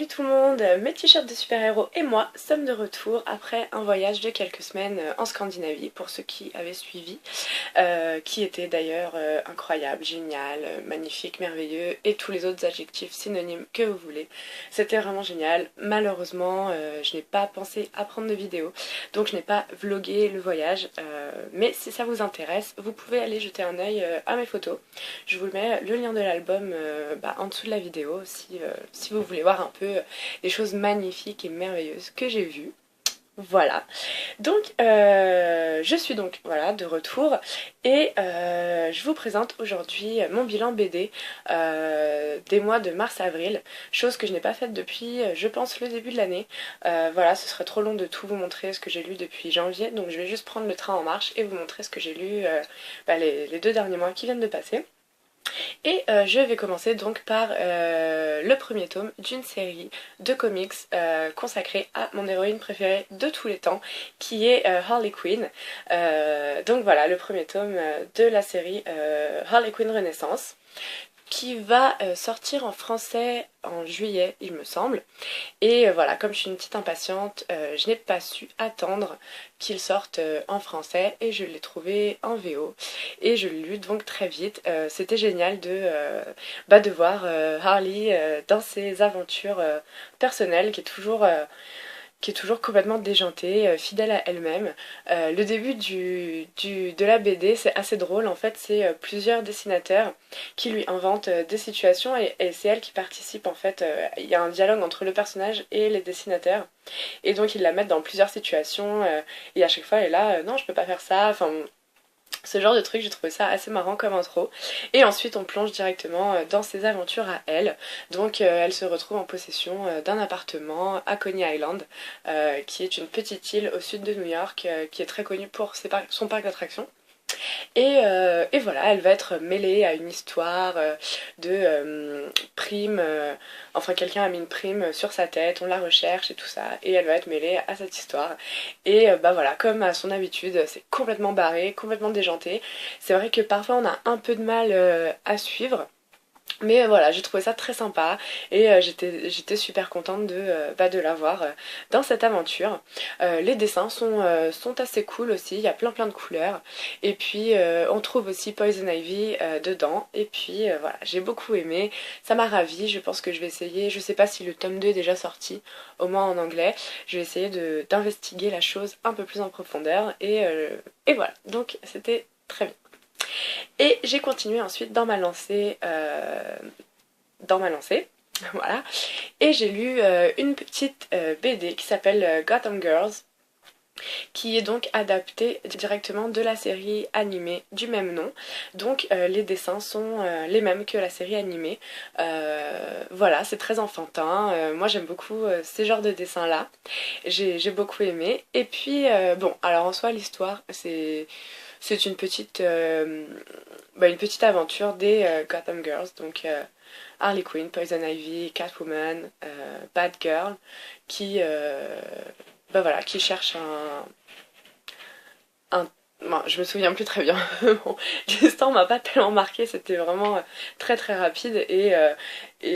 Salut tout le monde, mes t-shirts de super-héros et moi sommes de retour après un voyage de quelques semaines en Scandinavie pour ceux qui avaient suivi, qui était d'ailleurs incroyable, génial, magnifique, merveilleux et tous les autres adjectifs synonymes que vous voulez. C'était vraiment génial. Malheureusement, je n'ai pas pensé à prendre de vidéo, donc je n'ai pas vlogué le voyage, mais si ça vous intéresse, vous pouvez aller jeter un œil à mes photos. Je vous mets le lien de l'album en dessous de la vidéo si vous voulez voir un peu les choses magnifiques et merveilleuses que j'ai vues. Voilà, donc je suis donc voilà de retour et je vous présente aujourd'hui mon bilan BD des mois de mars-avril, chose que je n'ai pas faite depuis je pense le début de l'année. Voilà, ce serait trop long de tout vous montrer ce que j'ai lu depuis janvier, donc je vais juste prendre le train en marche et vous montrer ce que j'ai lu les 2 derniers mois qui viennent de passer. Et je vais commencer donc par le premier tome d'une série de comics consacrée à mon héroïne préférée de tous les temps, qui est Harley Quinn. Donc voilà, le premier tome de la série Harley Quinn Renaissance, qui va sortir en français en juillet, il me semble. Et voilà, comme je suis une petite impatiente, je n'ai pas su attendre qu'il sorte en français et je l'ai trouvé en VO. Et je l'ai lu donc très vite. C'était génial de voir Harley dans ses aventures personnelles qui est toujours complètement déjantée, fidèle à elle-même. Le début de la BD, c'est assez drôle. En fait, c'est plusieurs dessinateurs qui lui inventent des situations et c'est elle qui participe. En fait, il y a un dialogue entre le personnage et les dessinateurs. Et donc, ils la mettent dans plusieurs situations. Et à chaque fois, elle est là, non, je peux pas faire ça. Enfin, ce genre de truc, j'ai trouvé ça assez marrant comme intro. Et ensuite, on plonge directement dans ses aventures à elle. Donc, elle se retrouve en possession d'un appartement à Coney Island, qui est une petite île au sud de New York, qui est très connue pour son parc d'attractions. Et voilà, elle va être mêlée à une histoire de prime. Enfin, quelqu'un a mis une prime sur sa tête, on la recherche et tout ça. Et elle va être mêlée à cette histoire. Et voilà, comme à son habitude, c'est complètement barré, complètement déjanté. C'est vrai que parfois on a un peu de mal à suivre. Mais voilà, j'ai trouvé ça très sympa et j'étais super contente de la voir dans cette aventure. Les dessins sont assez cool aussi, il y a plein de couleurs. Et puis on trouve aussi Poison Ivy dedans. Et puis voilà, j'ai beaucoup aimé, ça m'a ravie. Je pense que je vais essayer, je sais pas si le tome 2 est déjà sorti, au moins en anglais. Je vais essayer d'investiguer la chose un peu plus en profondeur. Et voilà, donc c'était très bien. Et j'ai continué ensuite dans ma lancée, voilà. Et j'ai lu une petite BD qui s'appelle Gotham Girls, qui est donc adaptée directement de la série animée du même nom. Donc les dessins sont les mêmes que la série animée. Voilà, c'est très enfantin. Moi j'aime beaucoup ces genres de dessins là. J'ai beaucoup aimé. Et puis bon, alors en soi l'histoire c'est une petite aventure des Gotham Girls, donc Harley Quinn, Poison Ivy, Catwoman, Batgirl, qui, voilà, qui cherchent un bon, je me souviens plus très bien. Bon, l'histoire m'a pas tellement marqué, c'était vraiment très rapide et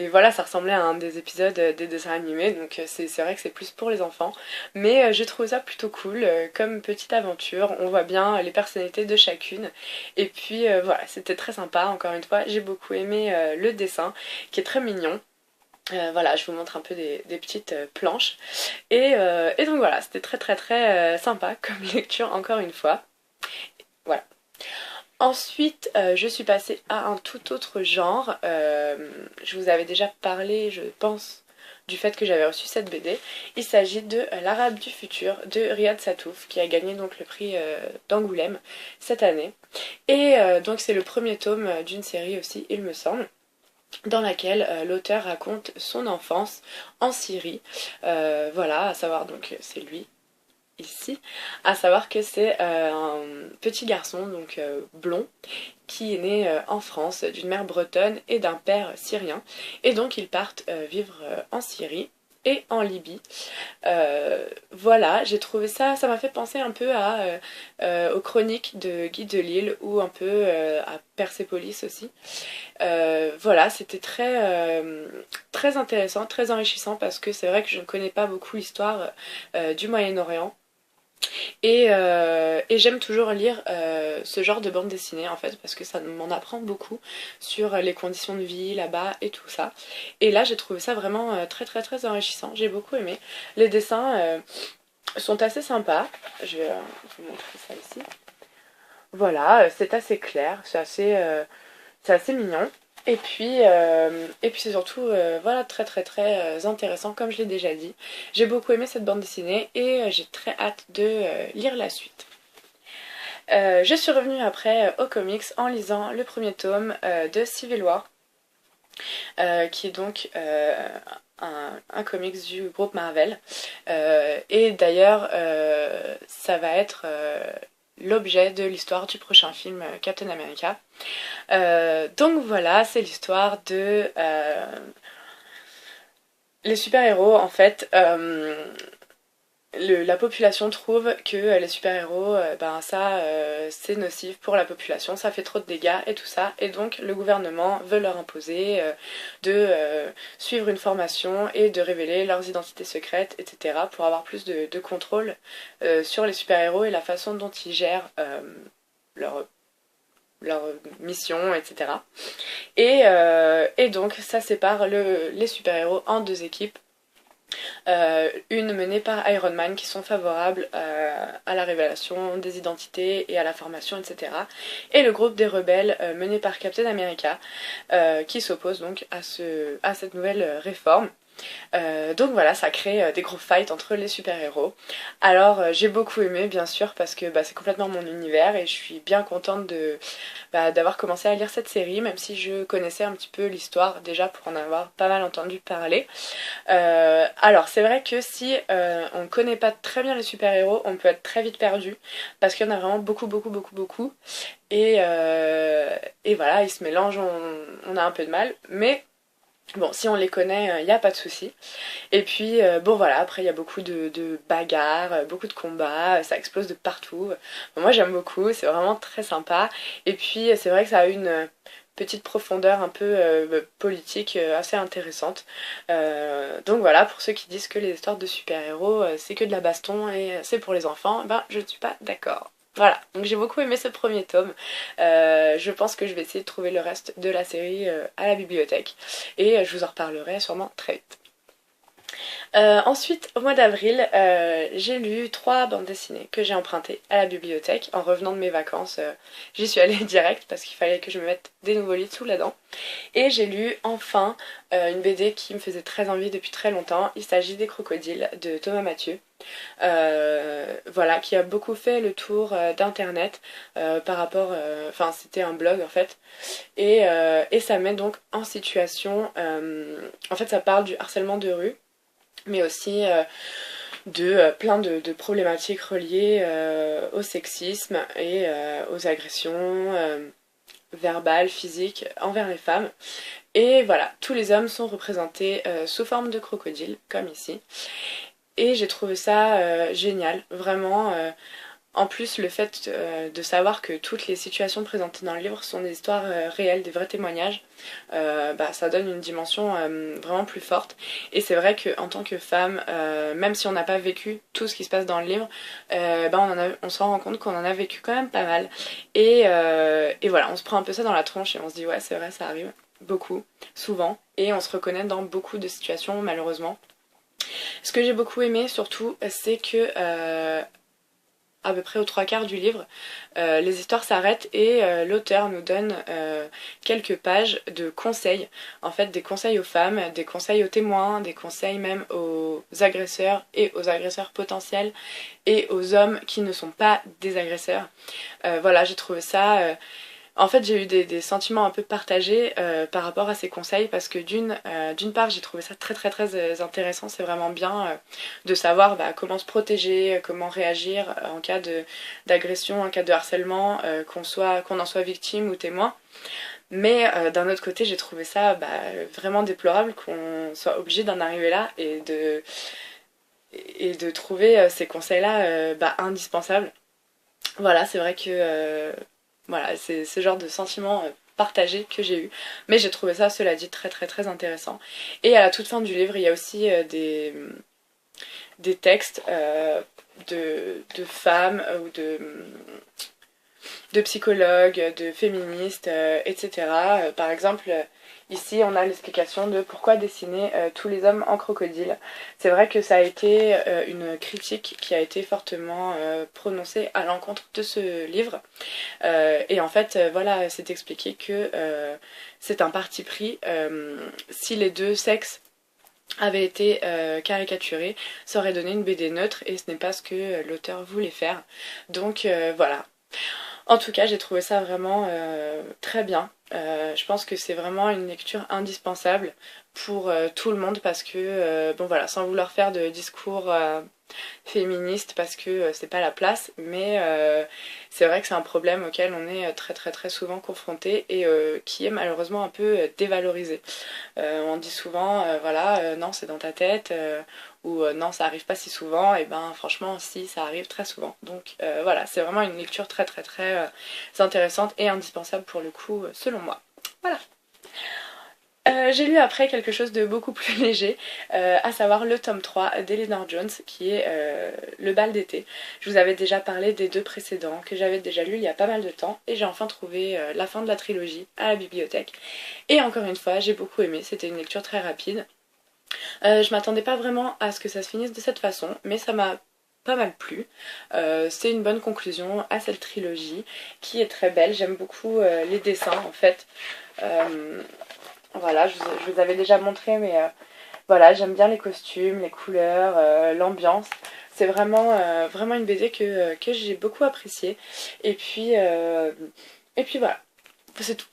voilà, ça ressemblait à un des épisodes des dessins animés, donc c'est vrai que c'est plus pour les enfants. Mais j'ai trouvé ça plutôt cool comme petite aventure, on voit bien les personnalités de chacune. Et puis voilà, c'était très sympa, encore une fois, j'ai beaucoup aimé le dessin qui est très mignon. Voilà, je vous montre un peu des petites planches. Et donc voilà, c'était très sympa comme lecture encore une fois. Voilà. Ensuite, je suis passée à un tout autre genre. Je vous avais déjà parlé, je pense, du fait que j'avais reçu cette BD. Il s'agit de L'Arabe du futur de Riyad Sattouf, qui a gagné donc le prix d'Angoulême cette année. Et donc c'est le premier tome d'une série aussi, il me semble, dans laquelle l'auteur raconte son enfance en Syrie. Voilà, à savoir donc c'est lui ici, à savoir que c'est un petit garçon donc blond qui est né en France d'une mère bretonne et d'un père syrien et donc ils partent vivre en Syrie et en Libye. Voilà, j'ai trouvé ça, ça m'a fait penser un peu aux chroniques de Guy Delisle ou un peu à Persépolis aussi. Voilà, c'était très intéressant, très enrichissant parce que c'est vrai que je ne connais pas beaucoup l'histoire du Moyen-Orient. Et j'aime toujours lire ce genre de bande dessinée en fait parce que ça m'en apprend beaucoup sur les conditions de vie là-bas et tout ça. Et là j'ai trouvé ça vraiment très enrichissant, j'ai beaucoup aimé. Les dessins sont assez sympas, je vais vous montrer ça ici. Voilà, c'est assez clair, c'est assez mignon. Et puis c'est surtout voilà, très intéressant comme je l'ai déjà dit. J'ai beaucoup aimé cette bande dessinée et j'ai très hâte de lire la suite. Je suis revenue après aux comics en lisant le premier tome de Civil War, qui est donc un comics du groupe Marvel. Et d'ailleurs, ça va être l'objet de l'histoire du prochain film Captain America. Donc voilà, c'est l'histoire de les super-héros en fait. La population trouve que les super-héros, ben ça c'est nocif pour la population, ça fait trop de dégâts et tout ça. Et donc le gouvernement veut leur imposer de suivre une formation et de révéler leurs identités secrètes, etc. pour avoir plus de contrôle sur les super-héros et la façon dont ils gèrent leur mission, etc. Et donc ça sépare les super-héros en deux équipes. Une menée par Iron Man qui sont favorables à la révélation des identités et à la formation, etc. Et le groupe des rebelles mené par Captain America qui s'oppose donc à cette nouvelle réforme. Donc voilà, ça crée des gros fights entre les super-héros. Alors j'ai beaucoup aimé bien sûr parce que c'est complètement mon univers et je suis bien contente d'avoir commencé à lire cette série, même si je connaissais un petit peu l'histoire déjà pour en avoir pas mal entendu parler. Alors c'est vrai que si on ne connaît pas très bien les super-héros, on peut être très vite perdu parce qu'il y en a vraiment beaucoup. Et voilà, ils se mélangent, on a un peu de mal, mais bon, si on les connaît, il n'y a pas de souci. Et puis, bon voilà, après il y a beaucoup de bagarres, beaucoup de combats, ça explose de partout. Bon, moi j'aime beaucoup, c'est vraiment très sympa. Et puis c'est vrai que ça a une petite profondeur un peu politique assez intéressante. Donc voilà, pour ceux qui disent que les histoires de super-héros c'est que de la baston et c'est pour les enfants, ben je ne suis pas d'accord. Voilà, donc j'ai beaucoup aimé ce premier tome. Je pense que je vais essayer de trouver le reste de la série à la bibliothèque. Et je vous en reparlerai sûrement très vite. Ensuite, au mois d'avril, j'ai lu 3 bandes dessinées que j'ai empruntées à la bibliothèque. En revenant de mes vacances, j'y suis allée direct parce qu'il fallait que je me mette des nouveaux livres sous la dent. Et j'ai lu enfin une BD qui me faisait très envie depuis très longtemps. Il s'agit des Crocodiles de Thomas Mathieu. Voilà, qui a beaucoup fait le tour d'internet par rapport, enfin c'était un blog en fait, et ça met donc en situation, en fait ça parle du harcèlement de rue, mais aussi de plein de problématiques reliées au sexisme et aux agressions verbales, physiques envers les femmes. Et voilà, tous les hommes sont représentés sous forme de crocodiles, comme ici. Et j'ai trouvé ça génial, vraiment. En plus, le fait de savoir que toutes les situations présentées dans le livre sont des histoires réelles, des vrais témoignages, ça donne une dimension vraiment plus forte. Et c'est vrai qu'en tant que femme, même si on n'a pas vécu tout ce qui se passe dans le livre, on s'en rend compte qu'on en a vécu quand même pas mal. Et voilà, on se prend un peu ça dans la tronche et on se dit ouais c'est vrai, ça arrive beaucoup, souvent. Et on se reconnaît dans beaucoup de situations malheureusement. Ce que j'ai beaucoup aimé surtout, c'est que à peu près aux 3/4 du livre, les histoires s'arrêtent et l'auteur nous donne quelques pages de conseils. En fait, des conseils aux femmes, des conseils aux témoins, des conseils même aux agresseurs et aux agresseurs potentiels et aux hommes qui ne sont pas des agresseurs. Voilà, j'ai trouvé ça En fait, j'ai eu des sentiments un peu partagés par rapport à ces conseils parce que d'une part, j'ai trouvé ça très très très intéressant. C'est vraiment bien de savoir comment se protéger, comment réagir en cas d'agression, en cas de harcèlement, qu'on en soit victime ou témoin. Mais d'un autre côté, j'ai trouvé ça vraiment déplorable qu'on soit obligé d'en arriver là et de trouver ces conseils-là indispensables. Voilà, c'est vrai que voilà, c'est ce genre de sentiment partagé que j'ai eu. Mais j'ai trouvé ça, cela dit, très très très intéressant. Et à la toute fin du livre, il y a aussi des textes de femmes ou de psychologues, de féministes, etc. Par exemple, ici on a l'explication de pourquoi dessiner tous les hommes en crocodile. C'est vrai que ça a été une critique qui a été fortement prononcée à l'encontre de ce livre. Et en fait, voilà, c'est expliqué que c'est un parti pris. Si les deux sexes avaient été caricaturés, ça aurait donné une BD neutre et ce n'est pas ce que l'auteur voulait faire. Donc voilà. En tout cas, j'ai trouvé ça vraiment très bien. Je pense que c'est vraiment une lecture indispensable pour tout le monde parce que, bon voilà, sans vouloir faire de discours féministe parce que c'est pas la place, mais c'est vrai que c'est un problème auquel on est très très très souvent confronté et qui est malheureusement un peu dévalorisé. On dit souvent, voilà, non c'est dans ta tête, ou non ça arrive pas si souvent, et ben franchement si ça arrive très souvent. Donc voilà, c'est vraiment une lecture très très très intéressante et indispensable pour le coup, selon moi. Voilà. J'ai lu après quelque chose de beaucoup plus léger, à savoir le tome 3 d'Eleanor Jones, qui est Le bal d'été. Je vous avais déjà parlé des deux précédents, que j'avais déjà lu il y a pas mal de temps, et j'ai enfin trouvé la fin de la trilogie à la bibliothèque. Et encore une fois, j'ai beaucoup aimé, c'était une lecture très rapide. Je m'attendais pas vraiment à ce que ça se finisse de cette façon, mais ça m'a pas mal plu. C'est une bonne conclusion à cette trilogie, qui est très belle. J'aime beaucoup les dessins en fait. Voilà, je vous avais déjà montré, mais voilà, j'aime bien les costumes, les couleurs, l'ambiance. C'est vraiment, vraiment une BD que j'ai beaucoup appréciée. Et puis voilà, c'est tout.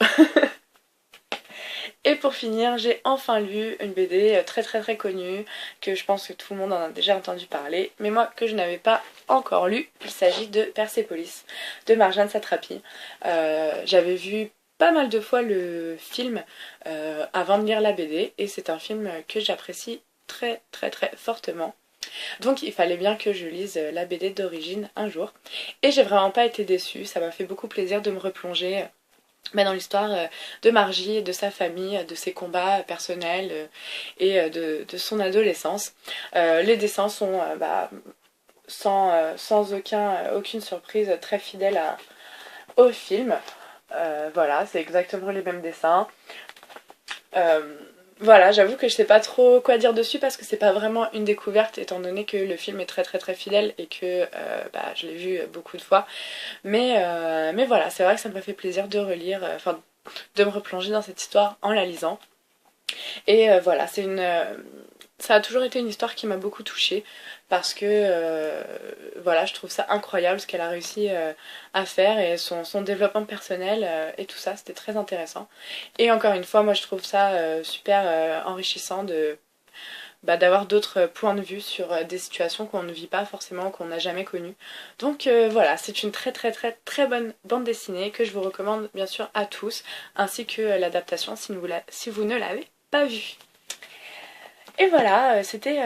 Et pour finir, j'ai enfin lu une BD très très très connue, que je pense que tout le monde en a déjà entendu parler, mais moi que je n'avais pas encore lu. Il s'agit de Persépolis, de Marjane Satrapi. J'avais vu pas mal de fois le film avant de lire la BD, et c'est un film que j'apprécie très très très fortement. Donc il fallait bien que je lise la BD d'origine un jour. Et j'ai vraiment pas été déçue, ça m'a fait beaucoup plaisir de me replonger dans l'histoire de Margie, de sa famille, de ses combats personnels et de son adolescence. Les dessins sont sans aucune surprise très fidèles au film. Voilà, c'est exactement les mêmes dessins. Voilà, j'avoue que je sais pas trop quoi dire dessus parce que c'est pas vraiment une découverte étant donné que le film est très très très fidèle et que je l'ai vu beaucoup de fois. Mais voilà, c'est vrai que ça m'a fait plaisir de relire, enfin de me replonger dans cette histoire en la lisant. Et voilà, ça a toujours été une histoire qui m'a beaucoup touchée parce que voilà, je trouve ça incroyable ce qu'elle a réussi à faire et son développement personnel et tout ça, c'était très intéressant. Et encore une fois, moi je trouve ça super enrichissant d'avoir d'autres points de vue sur des situations qu'on ne vit pas forcément, qu'on n'a jamais connues. Donc voilà, c'est une très très très très bonne bande dessinée que je vous recommande bien sûr à tous, ainsi que l'adaptation si vous ne l'avez pas vue. Et voilà, c'était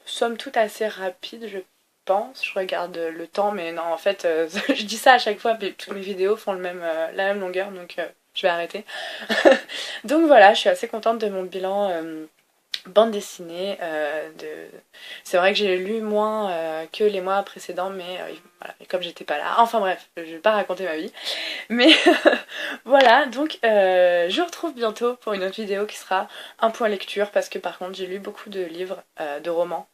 somme toute assez rapide, je pense. Je regarde le temps, mais non, en fait, je dis ça à chaque fois, mais toutes mes vidéos font la même longueur, donc je vais arrêter. Donc voilà, je suis assez contente de mon bilan bande dessinée. C'est vrai que j'ai lu moins que les mois précédents, mais voilà, et comme j'étais pas là. Enfin bref, je vais pas raconter ma vie. Mais voilà, donc je vous retrouve bientôt pour une autre vidéo qui sera un point lecture parce que par contre j'ai lu beaucoup de livres, de romans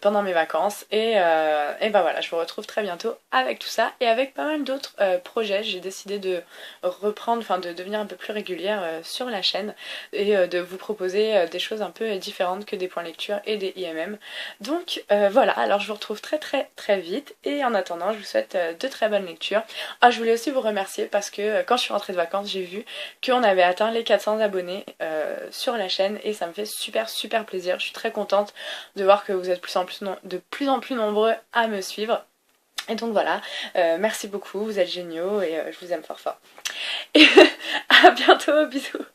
pendant mes vacances. Et bah voilà, je vous retrouve très bientôt avec tout ça et avec pas mal d'autres projets. J'ai décidé de reprendre, enfin de devenir un peu plus régulière sur la chaîne et de vous proposer des choses un peu différentes que des points lecture et des IMM. Donc voilà, alors je vous retrouve très très très vite et en attendant je vous souhaite de très bonnes lectures. Ah, je voulais aussi vous remercier parce que quand je suis rentrée de vacances j'ai vu qu'on avait atteint les 400 abonnés sur la chaîne et ça me fait super super plaisir. Je suis très contente de voir que vous êtes de plus en plus nombreux à me suivre. Et donc voilà, merci beaucoup, vous êtes géniaux et je vous aime fort fort. Et à bientôt, bisous.